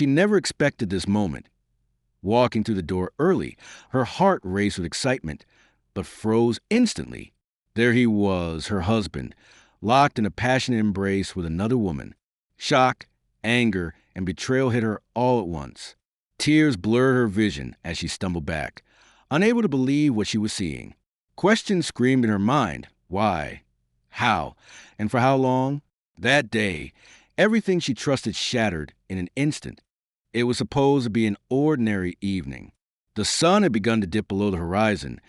She never expected this moment. Walking through the door early, her heart raced with excitement, but froze instantly. There he was, her husband, locked in a passionate embrace with another woman. Shock, anger, and betrayal hit her all at once. Tears blurred her vision as she stumbled back, unable to believe what she was seeing. Questions screamed in her mind. Why? How? And for how long? That day, everything she trusted shattered in an instant. It was supposed to be an ordinary evening. The sun had begun to dip below the horizon,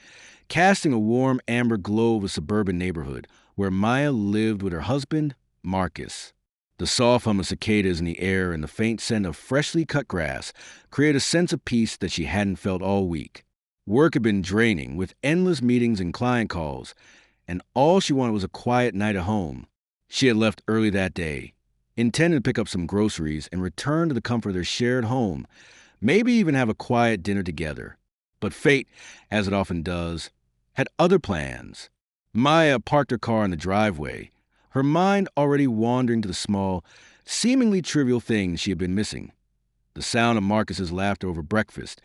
casting a warm amber glow of a suburban neighborhood where Maya lived with her husband, Marcus. The soft hum of cicadas in the air and the faint scent of freshly cut grass created a sense of peace that she hadn't felt all week. Work had been draining, with endless meetings and client calls, and all she wanted was a quiet night at home. She had left early that day, intended to pick up some groceries and return to the comfort of their shared home, maybe even have a quiet dinner together. But fate, as it often does, had other plans. Maya parked her car in the driveway, her mind already wandering to the small, seemingly trivial things she had been missing. The sound of Marcus's laughter over breakfast,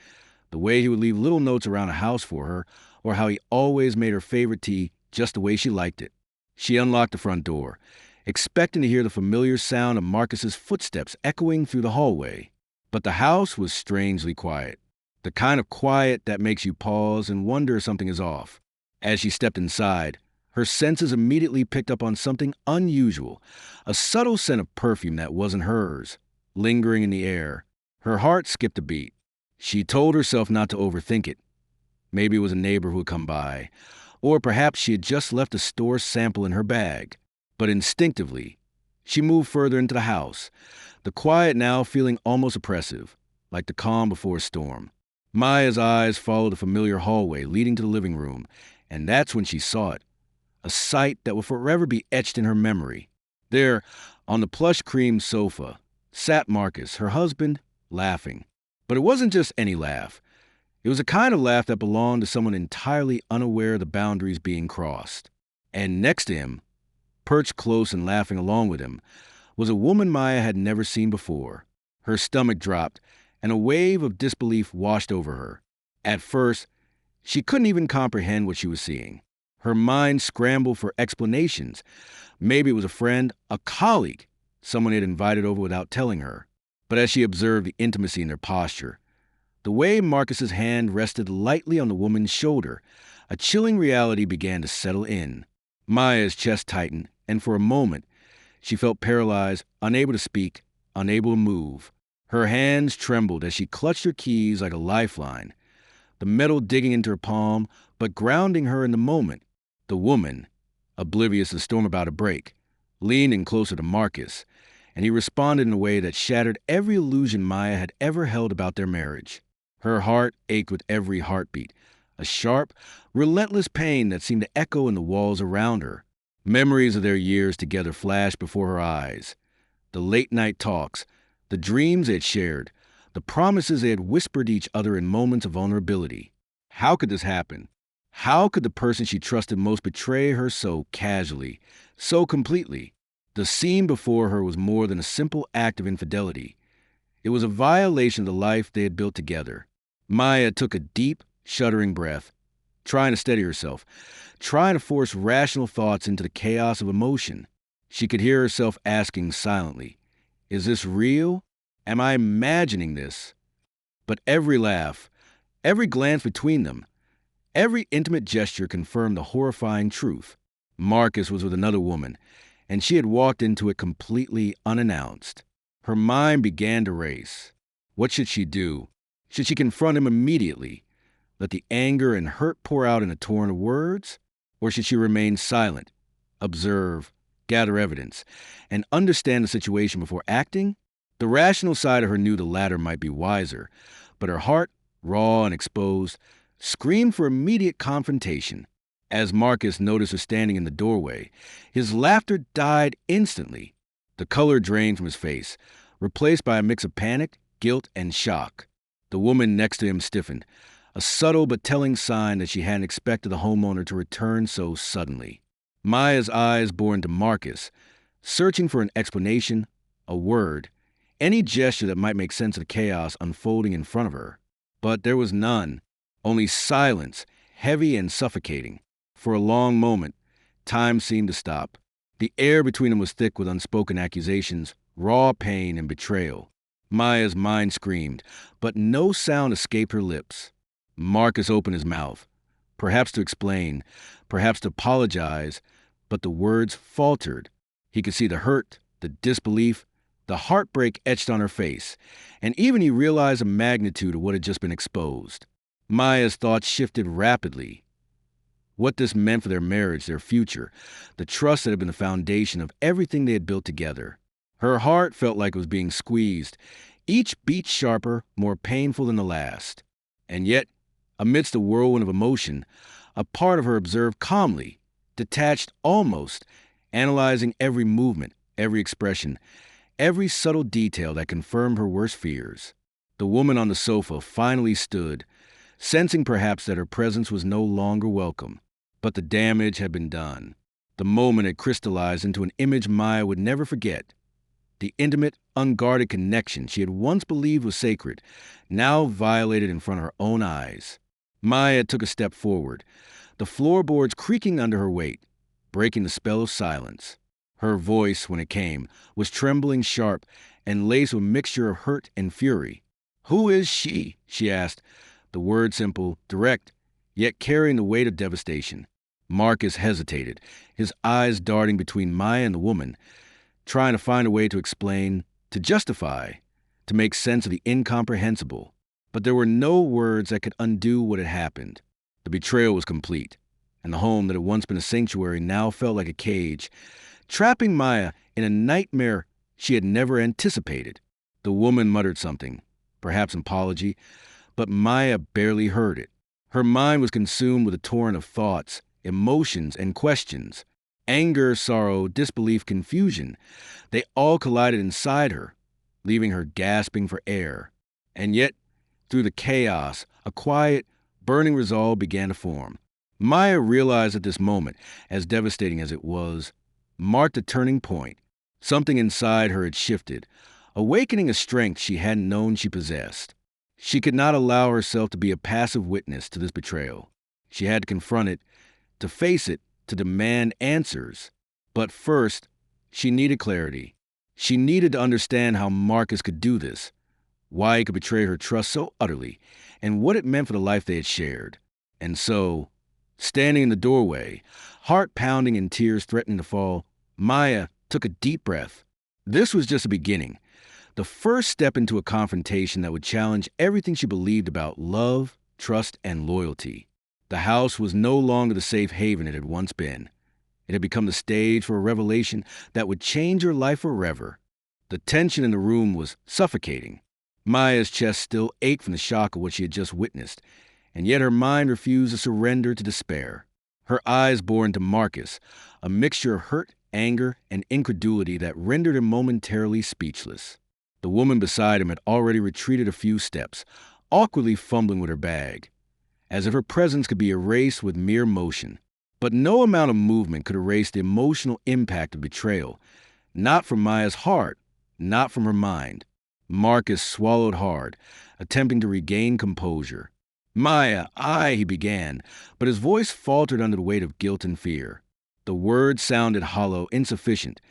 the way he would leave little notes around the house for her, or how he always made her favorite tea just the way she liked it. She unlocked the front door, expecting to hear the familiar sound of Marcus's footsteps echoing through the hallway. But the house was strangely quiet, the kind of quiet that makes you pause and wonder if something is off. As she stepped inside, her senses immediately picked up on something unusual, a subtle scent of perfume that wasn't hers, lingering in the air. Her heart skipped a beat. She told herself not to overthink it. Maybe it was a neighbor who had come by, or perhaps she had just left a store sample in her bag. But instinctively, she moved further into the house, the quiet now feeling almost oppressive, like the calm before a storm. Maya's eyes followed the familiar hallway leading to the living room, and that's when she saw it. A sight that will forever be etched in her memory. There, on the plush cream sofa, sat Marcus, her husband, laughing. But it wasn't just any laugh. It was a kind of laugh that belonged to someone entirely unaware of the boundaries being crossed. And next to him, perched close and laughing along with him, was a woman Maya had never seen before. Her stomach dropped, and a wave of disbelief washed over her. At first, she couldn't even comprehend what she was seeing. Her mind scrambled for explanations. Maybe it was a friend, a colleague, someone had invited over without telling her. But as she observed the intimacy in their posture, the way Marcus's hand rested lightly on the woman's shoulder, a chilling reality began to settle in. Maya's chest tightened, and for a moment, she felt paralyzed, unable to speak, unable to move. Her hands trembled as she clutched her keys like a lifeline, the metal digging into her palm, but grounding her in the moment. The woman, oblivious to the storm about to break, leaned in closer to Marcus, and he responded in a way that shattered every illusion Maya had ever held about their marriage. Her heart ached with every heartbeat, a sharp, relentless pain that seemed to echo in the walls around her. Memories of their years together flashed before her eyes. The late-night talks, the dreams they had shared, the promises they had whispered to each other in moments of vulnerability. How could this happen? How could the person she trusted most betray her so casually, so completely? The scene before her was more than a simple act of infidelity. It was a violation of the life they had built together. Maya took a deep, shuddering breath, trying to steady herself, trying to force rational thoughts into the chaos of emotion. She could hear herself asking silently, "Is this real? Am I imagining this?" But every laugh, every glance between them, every intimate gesture confirmed the horrifying truth. Marcus was with another woman, and she had walked into it completely unannounced. Her mind began to race. What should she do? Should she confront him immediately, let the anger and hurt pour out in a torrent of words? Or should she remain silent, observe, gather evidence, and understand the situation before acting? The rational side of her knew the latter might be wiser, but her heart, raw and exposed, screamed for immediate confrontation. As Marcus noticed her standing in the doorway, his laughter died instantly. The color drained from his face, replaced by a mix of panic, guilt, and shock. The woman next to him stiffened, a subtle but telling sign that she hadn't expected the homeowner to return so suddenly. Maya's eyes bore into Marcus, searching for an explanation, a word, any gesture that might make sense of the chaos unfolding in front of her. But there was none, only silence, heavy and suffocating. For a long moment, time seemed to stop. The air between them was thick with unspoken accusations, raw pain, and betrayal. Maya's mind screamed, but no sound escaped her lips. Marcus opened his mouth, perhaps to explain, perhaps to apologize, but the words faltered. He could see the hurt, the disbelief, the heartbreak etched on her face, and even he realized the magnitude of what had just been exposed. Maya's thoughts shifted rapidly. What this meant for their marriage, their future, the trust that had been the foundation of everything they had built together. Her heart felt like it was being squeezed, each beat sharper, more painful than the last. And yet, amidst the whirlwind of emotion, a part of her observed calmly, detached almost, analyzing every movement, every expression, every subtle detail that confirmed her worst fears. The woman on the sofa finally stood, sensing perhaps that her presence was no longer welcome. But the damage had been done. The moment had crystallized into an image Maya would never forget. The intimate, unguarded connection she had once believed was sacred, now violated in front of her own eyes. Maya took a step forward, the floorboards creaking under her weight, breaking the spell of silence. Her voice, when it came, was trembling sharp and laced with a mixture of hurt and fury. "Who is she?" she asked, the word simple, direct, yet carrying the weight of devastation. Marcus hesitated, his eyes darting between Maya and the woman, trying to find a way to explain, to justify, to make sense of the incomprehensible. But there were no words that could undo what had happened. The betrayal was complete, and the home that had once been a sanctuary now felt like a cage, trapping Maya in a nightmare she had never anticipated. The woman muttered something, perhaps an apology, but Maya barely heard it. Her mind was consumed with a torrent of thoughts, emotions, and questions. Anger, sorrow, disbelief, confusion. They all collided inside her, leaving her gasping for air. And yet, through the chaos, a quiet, burning resolve began to form. Maya realized that this moment, as devastating as it was, marked a turning point. Something inside her had shifted, awakening a strength she hadn't known she possessed. She could not allow herself to be a passive witness to this betrayal. She had to confront it, to face it, to demand answers. But first, she needed clarity. She needed to understand how Marcus could do this, why he could betray her trust so utterly, and what it meant for the life they had shared. And so, standing in the doorway, heart pounding and tears threatening to fall, Maya took a deep breath. This was just a beginning, the first step into a confrontation that would challenge everything she believed about love, trust, and loyalty. The house was no longer the safe haven it had once been. It had become the stage for a revelation that would change her life forever. The tension in the room was suffocating. Maya's chest still ached from the shock of what she had just witnessed, and yet her mind refused to surrender to despair. Her eyes bore into Marcus, a mixture of hurt, anger, and incredulity that rendered him momentarily speechless. The woman beside him had already retreated a few steps, awkwardly fumbling with her bag, as if her presence could be erased with mere motion. But no amount of movement could erase the emotional impact of betrayal, not from Maya's heart, not from her mind. Marcus swallowed hard, attempting to regain composure. "Maya, he began, but his voice faltered under the weight of guilt and fear. The words sounded hollow, insufficient,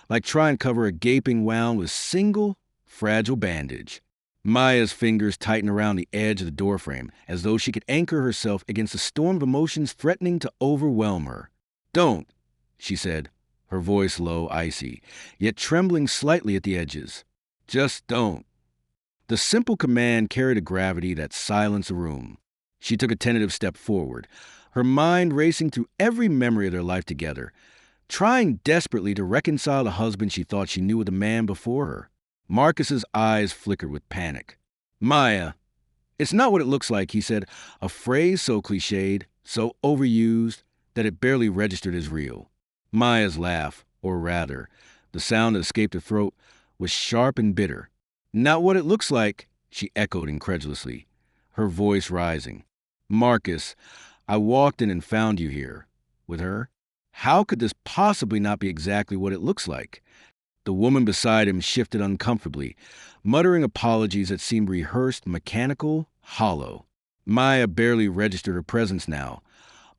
like trying to cover a gaping wound with a single, fragile bandage. Maya's fingers tightened around the edge of the doorframe, as though she could anchor herself against a storm of emotions threatening to overwhelm her. "Don't," she said, her voice low, icy, yet trembling slightly at the edges. "Just don't." The simple command carried a gravity that silenced the room. She took a tentative step forward, her mind racing through every memory of their life together, trying desperately to reconcile the husband she thought she knew with the man before her. Marcus's eyes flickered with panic. "Maya, it's not what it looks like," he said, a phrase so cliched, so overused, that it barely registered as real. Maya's laugh, or rather, the sound that escaped her throat, was sharp and bitter. "Not what it looks like," she echoed incredulously, her voice rising. "Marcus, I walked in and found you here. With her? How could this possibly not be exactly what it looks like?" The woman beside him shifted uncomfortably, muttering apologies that seemed rehearsed, mechanical, hollow. Maya barely registered her presence now.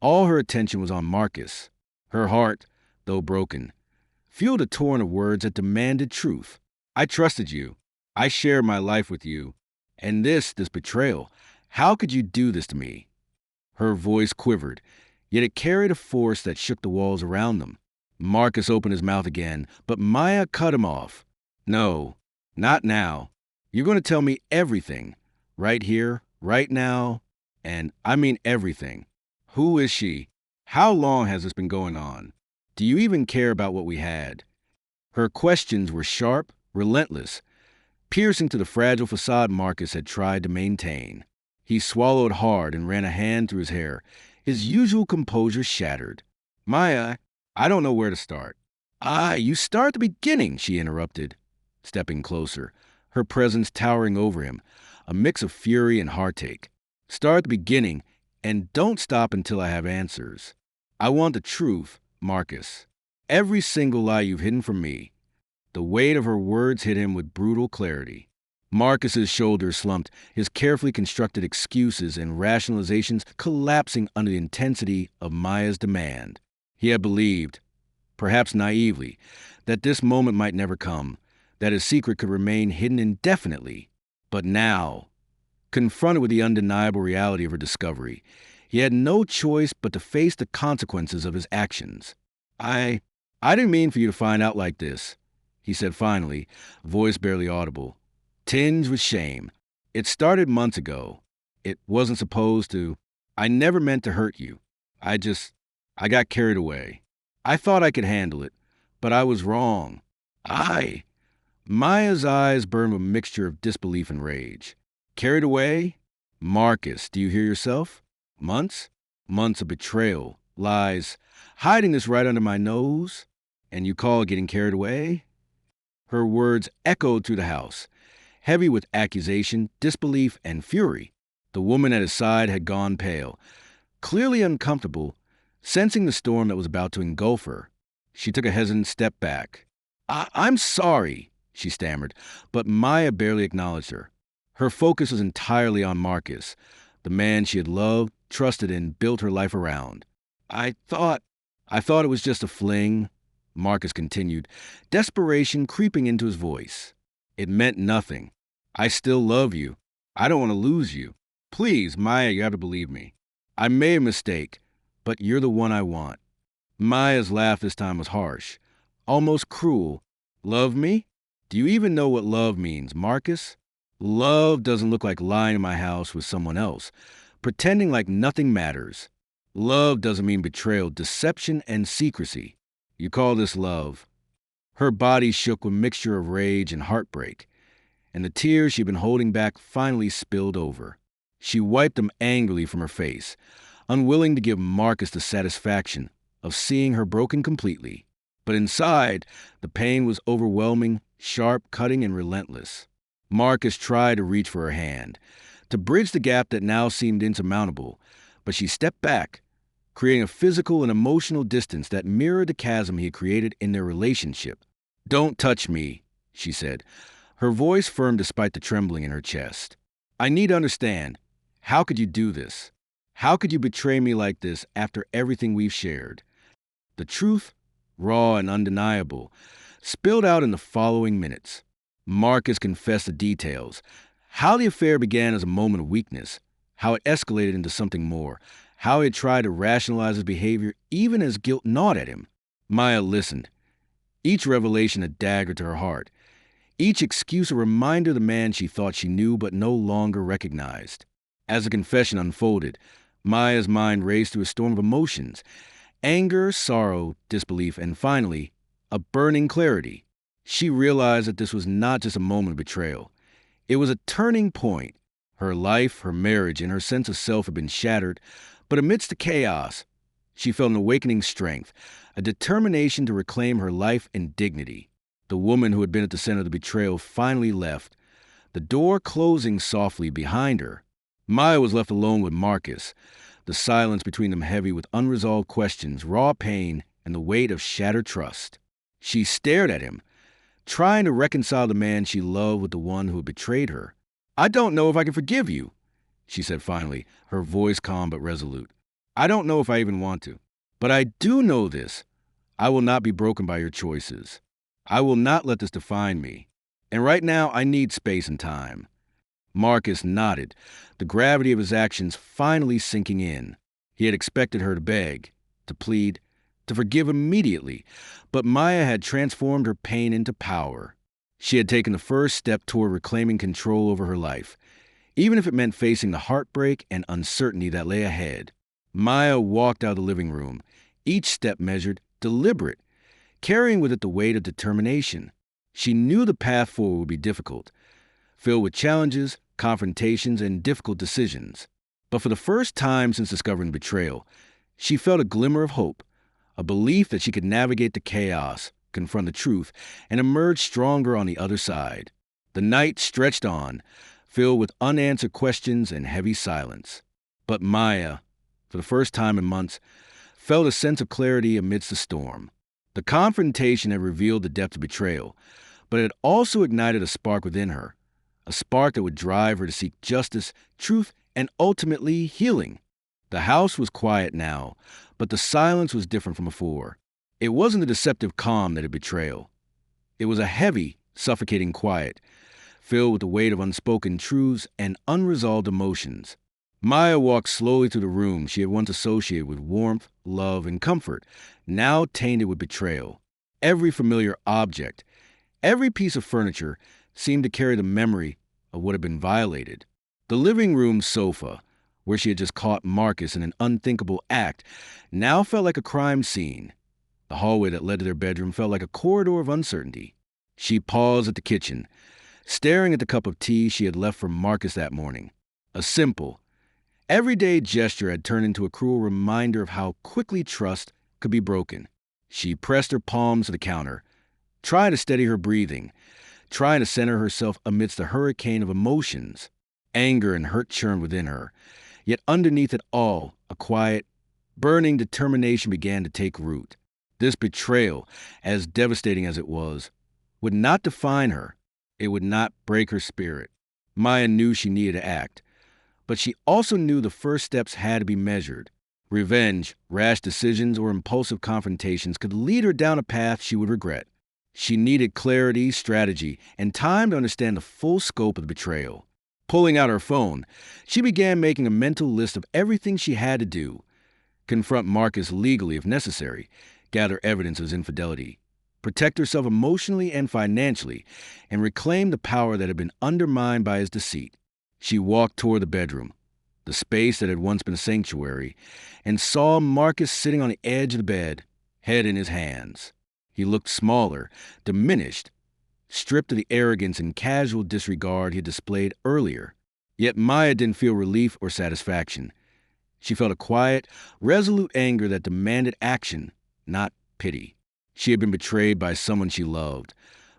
All her attention was on Marcus. Her heart, though broken, fueled a torrent of words that demanded truth. I trusted you. I shared my life with you. And this betrayal. How could you do this to me? Her voice quivered, yet it carried a force that shook the walls around them. Marcus opened his mouth again, but Maya cut him off. No, not now. You're going to tell me everything. Right here, right now, and I mean everything. Who is she? How long has this been going on? Do you even care about what we had? Her questions were sharp, relentless, piercing to the fragile facade Marcus had tried to maintain. He swallowed hard and ran a hand through his hair, his usual composure shattered. Maya, I don't know where to start. You start at the beginning, she interrupted, stepping closer, her presence towering over him, a mix of fury and heartache. Start at the beginning, and don't stop until I have answers. I want the truth, Marcus. Every single lie you've hidden from me. The weight of her words hit him with brutal clarity. Marcus's shoulders slumped, his carefully constructed excuses and rationalizations collapsing under the intensity of Maya's demand. He had believed, perhaps naively, that this moment might never come, that his secret could remain hidden indefinitely. But now, confronted with the undeniable reality of her discovery, he had no choice but to face the consequences of his actions. I didn't mean for you to find out like this, he said finally, voice barely audible, tinged with shame. It started months ago. It wasn't supposed to. I never meant to hurt you. I got carried away. I thought I could handle it, but I was wrong. Maya's eyes burned with a mixture of disbelief and rage. Carried away? Marcus, do you hear yourself? Months? Months of betrayal, lies, hiding this right under my nose? And you call it getting carried away? Her words echoed through the house, heavy with accusation, disbelief, and fury. The woman at his side had gone pale, clearly uncomfortable, sensing the storm that was about to engulf her. She took a hesitant step back. I'm sorry, she stammered, but Maya barely acknowledged her. Her focus was entirely on Marcus, the man she had loved, trusted, and built her life around. I thought it was just a fling, Marcus continued, desperation creeping into his voice. It meant nothing. I still love you. I don't want to lose you. Please, Maya, you have to believe me. I made a mistake, but you're the one I want. Maya's laugh this time was harsh, almost cruel. Love me? Do you even know what love means, Marcus? Love doesn't look like lying in my house with someone else, pretending like nothing matters. Love doesn't mean betrayal, deception, and secrecy. You call this love. Her body shook with a mixture of rage and heartbreak, and the tears she'd been holding back finally spilled over. She wiped them angrily from her face, unwilling to give Marcus the satisfaction of seeing her broken completely. But inside, the pain was overwhelming, sharp, cutting, and relentless. Marcus tried to reach for her hand, to bridge the gap that now seemed insurmountable, but she stepped back, creating a physical and emotional distance that mirrored the chasm he had created in their relationship. Don't touch me, she said, her voice firm despite the trembling in her chest. I need to understand. How could you do this? How could you betray me like this after everything we've shared? The truth, raw and undeniable, spilled out in the following minutes. Marcus confessed the details, how the affair began as a moment of weakness, how it escalated into something more, how he had tried to rationalize his behavior even as guilt gnawed at him. Maya listened, each revelation a dagger to her heart, each excuse a reminder of the man she thought she knew but no longer recognized. As the confession unfolded, Maya's mind raced through a storm of emotions, anger, sorrow, disbelief, and finally, a burning clarity. She realized that this was not just a moment of betrayal. It was a turning point. Her life, her marriage, and her sense of self had been shattered, but amidst the chaos, she felt an awakening strength, a determination to reclaim her life and dignity. The woman who had been at the center of the betrayal finally left, the door closing softly behind her. Maya was left alone with Marcus, the silence between them heavy with unresolved questions, raw pain, and the weight of shattered trust. She stared at him, trying to reconcile the man she loved with the one who had betrayed her. "I don't know if I can forgive you," she said finally, her voice calm but resolute. "I don't know if I even want to. But I do know this. I will not be broken by your choices. I will not let this define me. And right now, I need space and time." Marcus nodded, the gravity of his actions finally sinking in. He had expected her to beg, to plead, to forgive immediately, but Maya had transformed her pain into power. She had taken the first step toward reclaiming control over her life, even if it meant facing the heartbreak and uncertainty that lay ahead. Maya walked out of the living room, each step measured, deliberate, carrying with it the weight of determination. She knew the path forward would be difficult, filled with challenges, confrontations, and difficult decisions. But for the first time since discovering betrayal, she felt a glimmer of hope, a belief that she could navigate the chaos, confront the truth, and emerge stronger on the other side. The night stretched on, filled with unanswered questions and heavy silence. But Maya, for the first time in months, felt a sense of clarity amidst the storm. The confrontation had revealed the depth of betrayal, but it had also ignited a spark within her, a spark that would drive her to seek justice, truth, and ultimately healing. The house was quiet now, but the silence was different from before. It wasn't the deceptive calm that had betrayal. It was a heavy, suffocating quiet, filled with the weight of unspoken truths and unresolved emotions. Maya walked slowly through the room she had once associated with warmth, love, and comfort, now tainted with betrayal. Every familiar object, every piece of furniture seemed to carry the memory of what had been violated. The living room sofa, where she had just caught Marcus in an unthinkable act, now felt like a crime scene. The hallway that led to their bedroom felt like a corridor of uncertainty. She paused at the kitchen, staring at the cup of tea she had left for Marcus that morning. A simple, everyday gesture had turned into a cruel reminder of how quickly trust could be broken. She pressed her palms to the counter, trying to steady her breathing, trying to center herself amidst a hurricane of emotions. Anger and hurt churned within her, yet underneath it all, a quiet, burning determination began to take root. This betrayal, as devastating as it was, would not define her. It would not break her spirit. Maya knew she needed to act, but she also knew the first steps had to be measured. Revenge, rash decisions, or impulsive confrontations could lead her down a path she would regret. She needed clarity, strategy, and time to understand the full scope of the betrayal. Pulling out her phone, she began making a mental list of everything she had to do. Confront Marcus legally if necessary, gather evidence of his infidelity, protect herself emotionally and financially, and reclaim the power that had been undermined by his deceit. She walked toward the bedroom, the space that had once been a sanctuary, and saw Marcus sitting on the edge of the bed, head in his hands. He looked smaller, diminished, stripped of the arrogance and casual disregard he had displayed earlier. Yet Maya didn't feel relief or satisfaction. She felt a quiet, resolute anger that demanded action, not pity. She had been betrayed by someone she loved,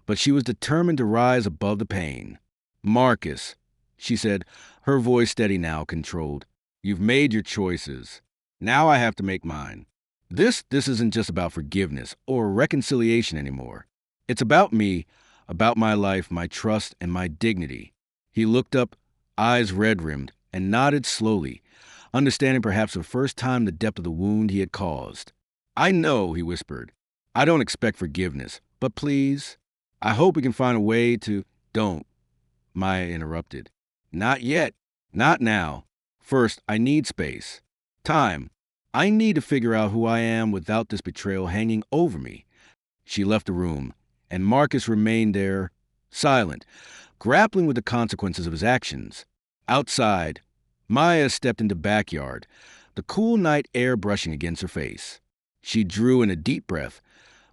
but she was determined to rise above the pain. "Marcus," she said, her voice steady now, controlled. "You've made your choices. Now I have to make mine. This isn't just about forgiveness or reconciliation anymore. It's about me, about my life, my trust, and my dignity." He looked up, eyes red-rimmed, and nodded slowly, understanding perhaps for the first time the depth of the wound he had caused. "I know," he whispered. "I don't expect forgiveness, but please, I hope we can find a way to—" "Don't," Maya interrupted. "Not yet. Not now. First, I need space. Time. I need to figure out who I am without this betrayal hanging over me." She left the room, and Marcus remained there, silent, grappling with the consequences of his actions. Outside, Maya stepped into the backyard, the cool night air brushing against her face. She drew in a deep breath,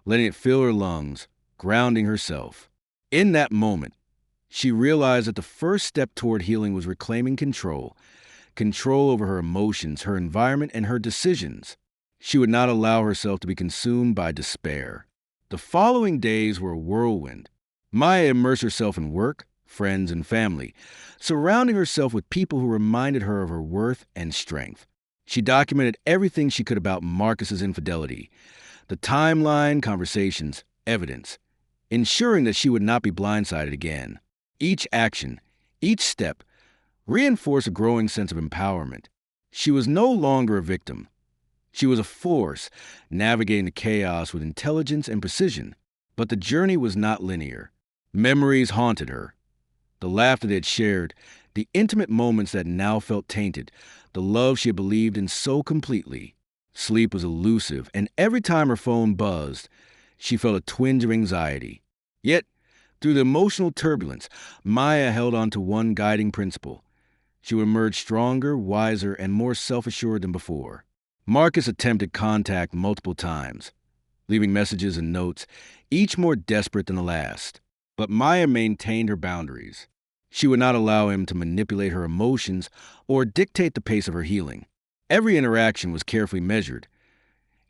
letting it fill her lungs, grounding herself. In that moment, she realized that the first step toward healing was reclaiming control over her emotions, her environment, and her decisions. She would not allow herself to be consumed by despair. The following days were a whirlwind. Maya immersed herself in work, friends, and family, surrounding herself with people who reminded her of her worth and strength. She documented everything she could about Marcus's infidelity, the timeline, conversations, evidence. ensuring that she would not be blindsided again. Each action, each step, reinforced a growing sense of empowerment. She was no longer a victim. She was a force, navigating the chaos with intelligence and precision. But the journey was not linear. Memories haunted her. The laughter they had shared, the intimate moments that now felt tainted, the love she had believed in so completely. Sleep was elusive, and every time her phone buzzed, she felt a twinge of anxiety. Yet, through the emotional turbulence, Maya held on to one guiding principle. She would emerge stronger, wiser, and more self-assured than before. Marcus attempted contact multiple times, leaving messages and notes, each more desperate than the last. But Maya maintained her boundaries. She would not allow him to manipulate her emotions or dictate the pace of her healing. Every interaction was carefully measured.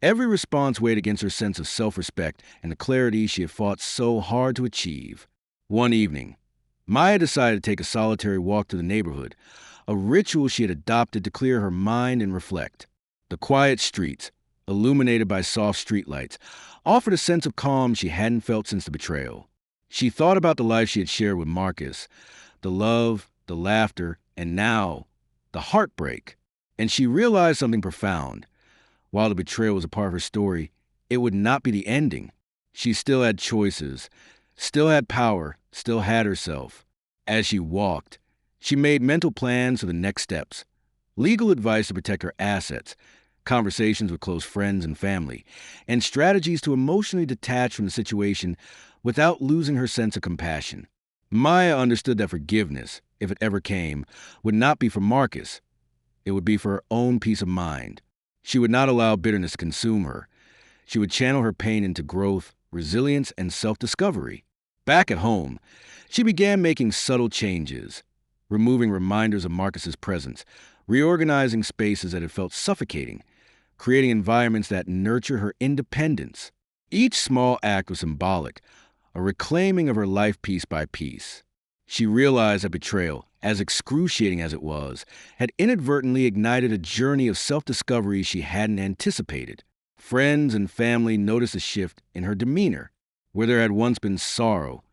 Every response weighed against her sense of self-respect and the clarity she had fought so hard to achieve. One evening, Maya decided to take a solitary walk through the neighborhood, a ritual she had adopted to clear her mind and reflect. The quiet streets, illuminated by soft streetlights, offered a sense of calm she hadn't felt since the betrayal. She thought about the life she had shared with Marcus, the love, the laughter, and now, the heartbreak. And she realized something profound. While the betrayal was a part of her story, it would not be the ending. She still had choices, still had power, still had herself. As she walked, she made mental plans for the next steps. Legal advice to protect her assets, conversations with close friends and family, and strategies to emotionally detach from the situation without losing her sense of compassion. Maya understood that forgiveness, if it ever came, would not be for Marcus. It would be for her own peace of mind. She would not allow bitterness to consume her. She would channel her pain into growth, resilience, and self-discovery. Back at home, she began making subtle changes, removing reminders of Marcus's presence, reorganizing spaces that had felt suffocating, creating environments that nurture her independence. Each small act was symbolic, a reclaiming of her life piece by piece. She realized that betrayal, as excruciating as it was, had inadvertently ignited a journey of self-discovery she hadn't anticipated. Friends and family noticed a shift in her demeanor. Where there had once been sorrow,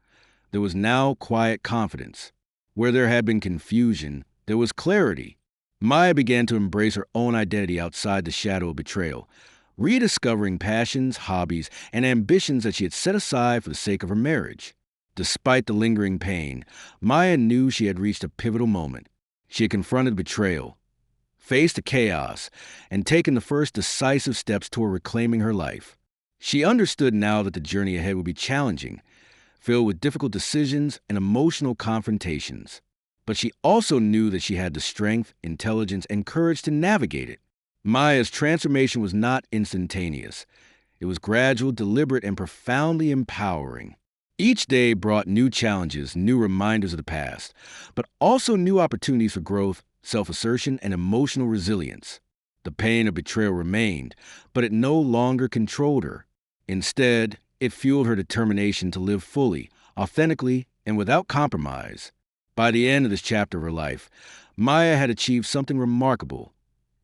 there was now quiet confidence. Where there had been confusion, there was clarity. Maya began to embrace her own identity outside the shadow of betrayal, rediscovering passions, hobbies, and ambitions that she had set aside for the sake of her marriage. Despite the lingering pain, Maya knew she had reached a pivotal moment. She had confronted betrayal, faced the chaos, and taken the first decisive steps toward reclaiming her life. She understood now that the journey ahead would be challenging, filled with difficult decisions and emotional confrontations. But she also knew that she had the strength, intelligence, and courage to navigate it. Maya's transformation was not instantaneous. It was gradual, deliberate, and profoundly empowering. Each day brought new challenges, new reminders of the past, but also new opportunities for growth, self-assertion, and emotional resilience. The pain of betrayal remained, but it no longer controlled her. Instead, it fueled her determination to live fully, authentically, and without compromise. By the end of this chapter of her life, Maya had achieved something remarkable.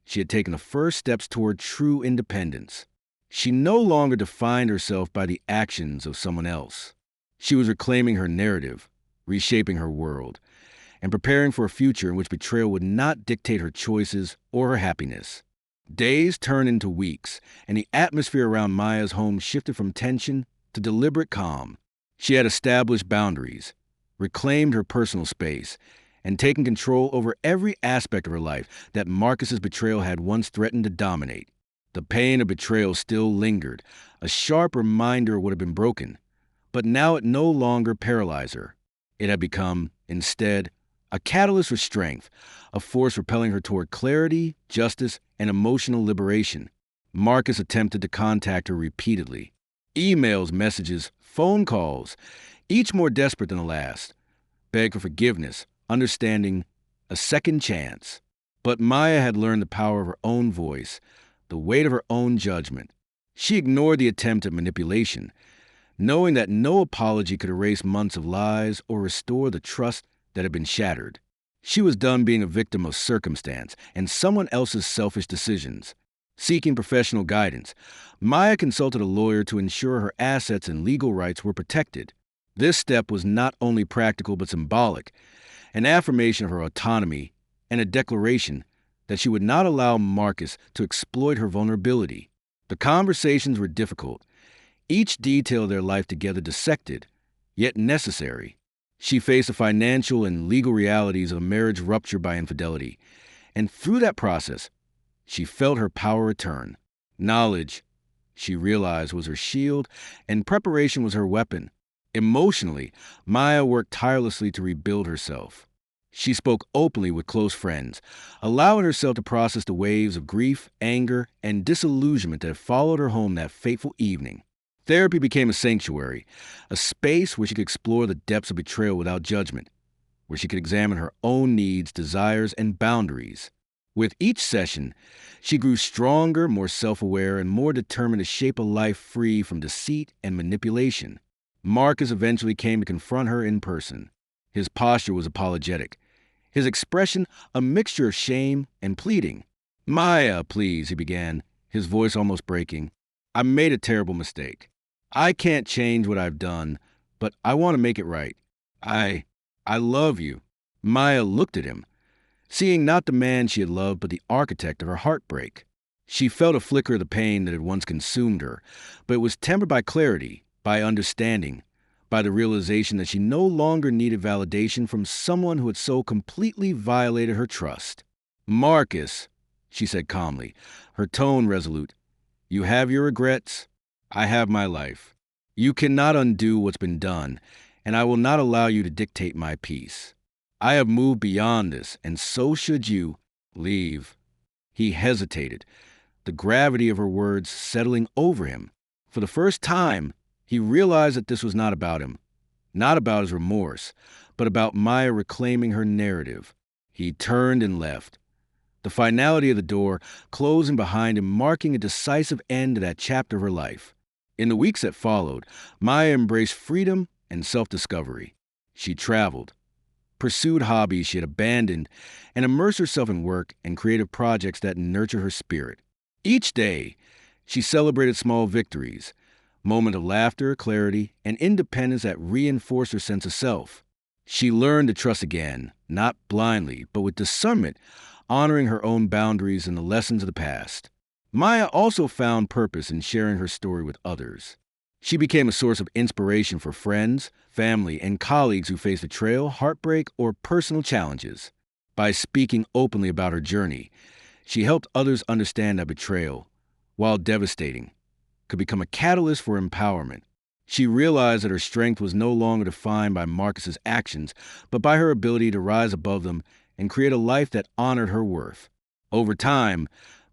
She had taken the first steps toward true independence. She no longer defined herself by the actions of someone else. She was reclaiming her narrative, reshaping her world, and preparing for a future in which betrayal would not dictate her choices or her happiness. Days turned into weeks, and the atmosphere around Maya's home shifted from tension to deliberate calm. She had established boundaries, reclaimed her personal space, and taken control over every aspect of her life that Marcus's betrayal had once threatened to dominate. The pain of betrayal still lingered, a sharp reminder of what had been broken, but now it no longer paralyzed her. It had become, instead, a catalyst for strength, a force propelling her toward clarity, justice, and emotional liberation. Marcus attempted to contact her repeatedly. Emails, messages, phone calls, each more desperate than the last, begged for forgiveness, understanding, a second chance. But Maya had learned the power of her own voice, the weight of her own judgment. She ignored the attempt at manipulation, knowing that no apology could erase months of lies or restore the trust that had been shattered. She was done being a victim of circumstance and someone else's selfish decisions. Seeking professional guidance, Maya consulted a lawyer to ensure her assets and legal rights were protected. This step was not only practical but symbolic, an affirmation of her autonomy and a declaration that she would not allow Marcus to exploit her vulnerability. The conversations were difficult, each detail of their life together dissected, yet necessary. She faced the financial and legal realities of a marriage ruptured by infidelity, and through that process, she felt her power return. Knowledge, she realized, was her shield, and preparation was her weapon. Emotionally, Maya worked tirelessly to rebuild herself. She spoke openly with close friends, allowing herself to process the waves of grief, anger, and disillusionment that followed her home that fateful evening. Therapy became a sanctuary, a space where she could explore the depths of betrayal without judgment, where she could examine her own needs, desires, and boundaries. With each session, she grew stronger, more self-aware, and more determined to shape a life free from deceit and manipulation. Marcus eventually came to confront her in person. His posture was apologetic, his expression a mixture of shame and pleading. "Maya, please," he began, his voice almost breaking. "I made a terrible mistake. I can't change what I've done, but I want to make it right. I love you." Maya looked at him, seeing not the man she had loved, but the architect of her heartbreak. She felt a flicker of the pain that had once consumed her, but it was tempered by clarity, by understanding, by the realization that she no longer needed validation from someone who had so completely violated her trust. "Marcus," she said calmly, her tone resolute, "you have your regrets. I have my life. You cannot undo what's been done, and I will not allow you to dictate my peace. I have moved beyond this, and so should you. Leave." He hesitated, the gravity of her words settling over him. For the first time, he realized that this was not about him, not about his remorse, but about Maya reclaiming her narrative. He turned and left, the finality of the door closing behind him, marking a decisive end to that chapter of her life. In the weeks that followed, Maya embraced freedom and self-discovery. She traveled, pursued hobbies she had abandoned, and immersed herself in work and creative projects that nurture her spirit. Each day, she celebrated small victories, moments of laughter, clarity, and independence that reinforced her sense of self. She learned to trust again, not blindly, but with discernment, honoring her own boundaries and the lessons of the past. Maya also found purpose in sharing her story with others. She became a source of inspiration for friends, family, and colleagues who faced betrayal, heartbreak, or personal challenges. By speaking openly about her journey, she helped others understand that betrayal, while devastating, could become a catalyst for empowerment. She realized that her strength was no longer defined by Marcus's actions, but by her ability to rise above them and create a life that honored her worth. Over time,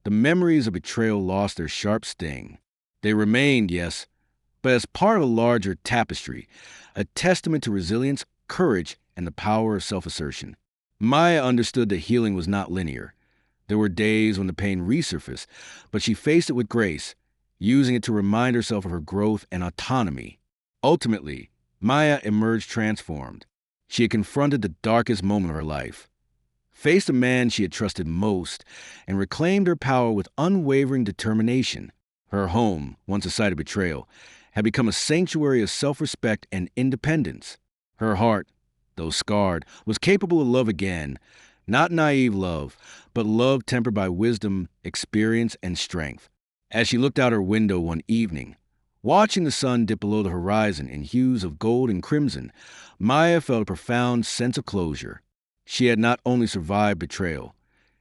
the memories of betrayal lost their sharp sting. They remained, yes, but as part of a larger tapestry, a testament to resilience, courage, and the power of self-assertion. Maya understood that healing was not linear. There were days when the pain resurfaced, but she faced it with grace, using it to remind herself of her growth and autonomy. Ultimately, Maya emerged transformed. She had confronted the darkest moment of her life, faced the man she had trusted most, and reclaimed her power with unwavering determination. Her home, once a site of betrayal, had become a sanctuary of self-respect and independence. Her heart, though scarred, was capable of love again, not naive love, but love tempered by wisdom, experience, and strength. As she looked out her window one evening, watching the sun dip below the horizon in hues of gold and crimson, Maya felt a profound sense of closure. She had not only survived betrayal,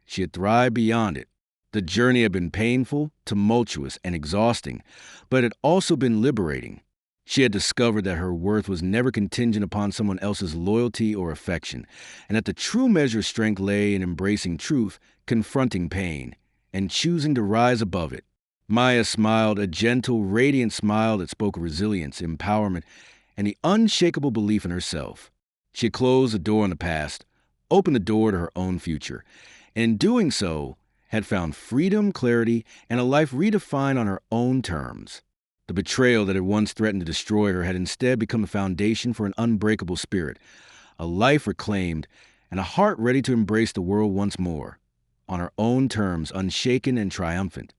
she had thrived beyond it. The journey had been painful, tumultuous, and exhausting, but it had also been liberating. She had discovered that her worth was never contingent upon someone else's loyalty or affection, and that the true measure of strength lay in embracing truth, confronting pain, and choosing to rise above it. Maya smiled, a gentle, radiant smile that spoke of resilience, empowerment, and the unshakable belief in herself. She had closed the door on the past, opened the door to her own future, and in doing so, had found freedom, clarity, and a life redefined on her own terms. The betrayal that had once threatened to destroy her had instead become the foundation for an unbreakable spirit, a life reclaimed, and a heart ready to embrace the world once more, on her own terms, unshaken and triumphant.